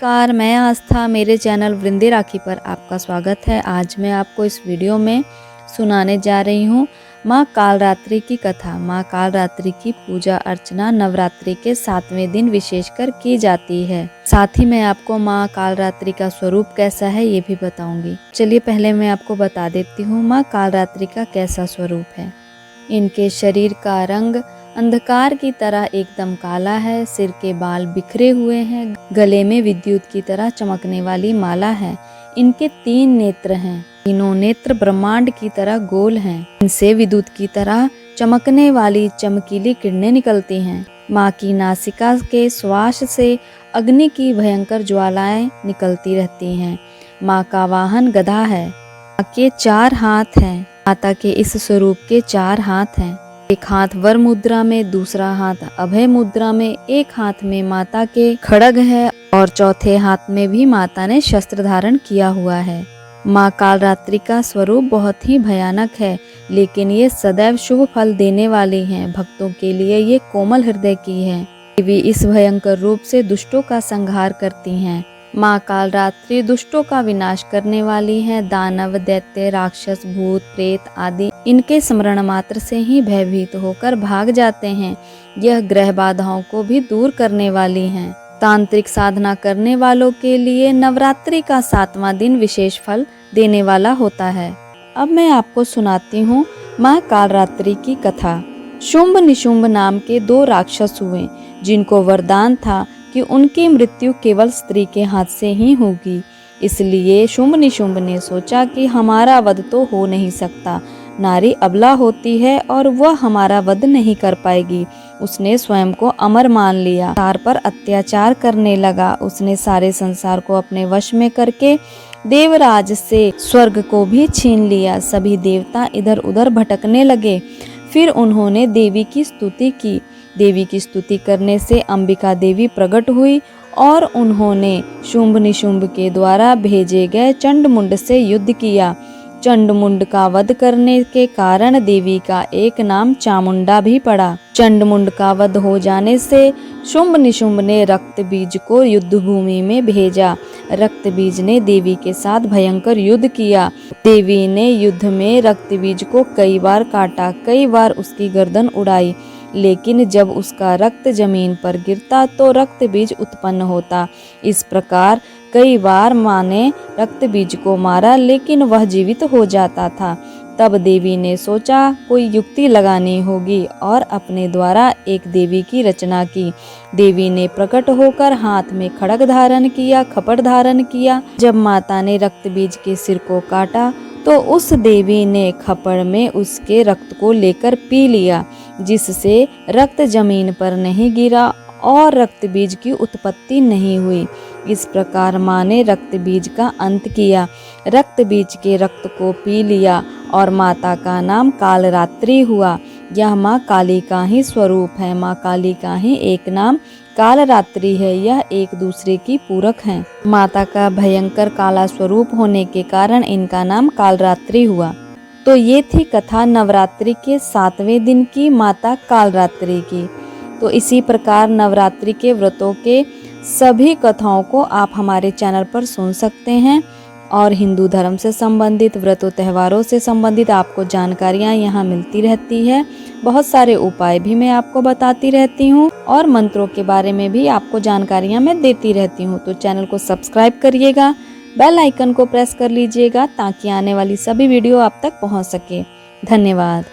नमस्कार, मैं आस्था। मेरे चैनल वृंदे राखी पर आपका स्वागत है। आज मैं आपको इस वीडियो में सुनाने जा रही हूँ माँ कालरात्रि की कथा। माँ कालरात्रि की पूजा अर्चना नवरात्रि के 7वें दिन विशेषकर की जाती है। साथ ही मैं आपको माँ कालरात्रि का स्वरूप कैसा है ये भी बताऊंगी। चलिए पहले मैं आपको बता देती हूँ माँ कालरात्रि का कैसा स्वरूप है। इनके शरीर का रंग अंधकार की तरह एकदम काला है। सिर के बाल बिखरे हुए हैं। गले में विद्युत की तरह चमकने वाली माला है। इनके 3 नेत्र हैं। तीनों नेत्र ब्रह्मांड की तरह गोल हैं। इनसे विद्युत की तरह चमकने वाली चमकीली किरणें निकलती हैं। माँ की नासिका के श्वास से अग्नि की भयंकर ज्वालाएं निकलती रहती हैं। माँ का वाहन गधा है। माँ के 4 हाथ हैं। माता के इस स्वरूप के 4 हाथ हैं। एक हाथ वर मुद्रा में, दूसरा हाथ अभय मुद्रा में, एक हाथ में माता के खड्ग है और चौथे हाथ में भी माता ने शस्त्र धारण किया हुआ है। माँ कालरात्रि का स्वरूप बहुत ही भयानक है, लेकिन ये सदैव शुभ फल देने वाली हैं। भक्तों के लिए ये कोमल हृदय की है। देवी इस भयंकर रूप से दुष्टों का संहार करती हैं। माँ कालरात्रि दुष्टों का विनाश करने वाली है। दानव, दैत्य, राक्षस, भूत, प्रेत आदि इनके स्मरण मात्र से ही भयभीत होकर भाग जाते हैं। यह ग्रह बाधाओं को भी दूर करने वाली हैं। तांत्रिक साधना करने वालों के लिए नवरात्रि का 7वां दिन विशेष फल देने वाला होता है। अब मैं आपको सुनाती हूँ माँ कालरात्रि की कथा। शुंभ निशुंभ नाम के 2 राक्षस हुए, जिनको वरदान था कि उनकी मृत्यु केवल स्त्री के हाथ से ही होगी। इसलिए शुंभ निशुंभ ने सोचा कि हमारा वध तो हो नहीं सकता। नारी अबला होती है और वह हमारा वध नहीं कर पाएगी। उसने स्वयं को अमर मान लिया। संसार पर अत्याचार करने लगा। उसने सारे संसार को अपने वश में करके देवराज से स्वर्ग को भी छीन लिया। सभी देवता इधर उधर भटकने लगे। फिर उन्होंने देवी की स्तुति की। देवी की स्तुति करने से अंबिका देवी प्रकट हुई और उन्होंने शुंभ निशुंभ के द्वारा भेजे गए चंडमुंड से युद्ध किया। चंडमुंड का वध करने के कारण देवी का एक नाम चामुंडा भी पड़ा। चंडमुंड का वध हो जाने से शुंभ निशुंभ ने रक्त बीज को युद्ध भूमि में भेजा। रक्त बीज ने देवी के साथ भयंकर युद्ध किया। देवी ने युद्ध में रक्त बीज को कई बार काटा, कई बार उसकी गर्दन उड़ाई, लेकिन जब उसका रक्त जमीन पर गिरता तो रक्त बीज उत्पन्न होता। इस प्रकार कई बार माँ ने रक्त बीज को मारा, लेकिन वह जीवित हो जाता था। तब देवी ने सोचा कोई युक्ति लगानी होगी और अपने द्वारा एक देवी की रचना की। देवी ने प्रकट होकर हाथ में खड्ग धारण किया, खपट धारण किया। जब माता ने रक्त बीज के सिर को काटा तो उस देवी ने खपड़ में उसके रक्त को लेकर पी लिया, जिससे रक्त जमीन पर नहीं गिरा और रक्त बीज की उत्पत्ति नहीं हुई। इस प्रकार माँ ने रक्त बीज का अंत किया। रक्त बीज के रक्त को पी लिया और माता का नाम कालरात्रि हुआ। यह माँ काली का ही स्वरूप है। माँ काली का ही एक नाम कालरात्रि है। यह एक दूसरे की पूरक हैं। माता का भयंकर काला स्वरूप होने के कारण इनका नाम कालरात्रि हुआ। तो ये थी कथा नवरात्रि के 7वें दिन की माता कालरात्रि की। तो इसी प्रकार नवरात्रि के व्रतों के सभी कथाओं को आप हमारे चैनल पर सुन सकते हैं और हिंदू धर्म से संबंधित व्रतों त्योहारों से संबंधित आपको जानकारियाँ यहाँ मिलती रहती है। बहुत सारे उपाय भी मैं आपको बताती रहती हूँ और मंत्रों के बारे में भी आपको जानकारियाँ मैं देती रहती हूँ। तो चैनल को सब्सक्राइब करिएगा, बेल आइकन को प्रेस कर लीजिएगा ताकि आने वाली सभी वीडियो आप तक पहुँच सके। धन्यवाद।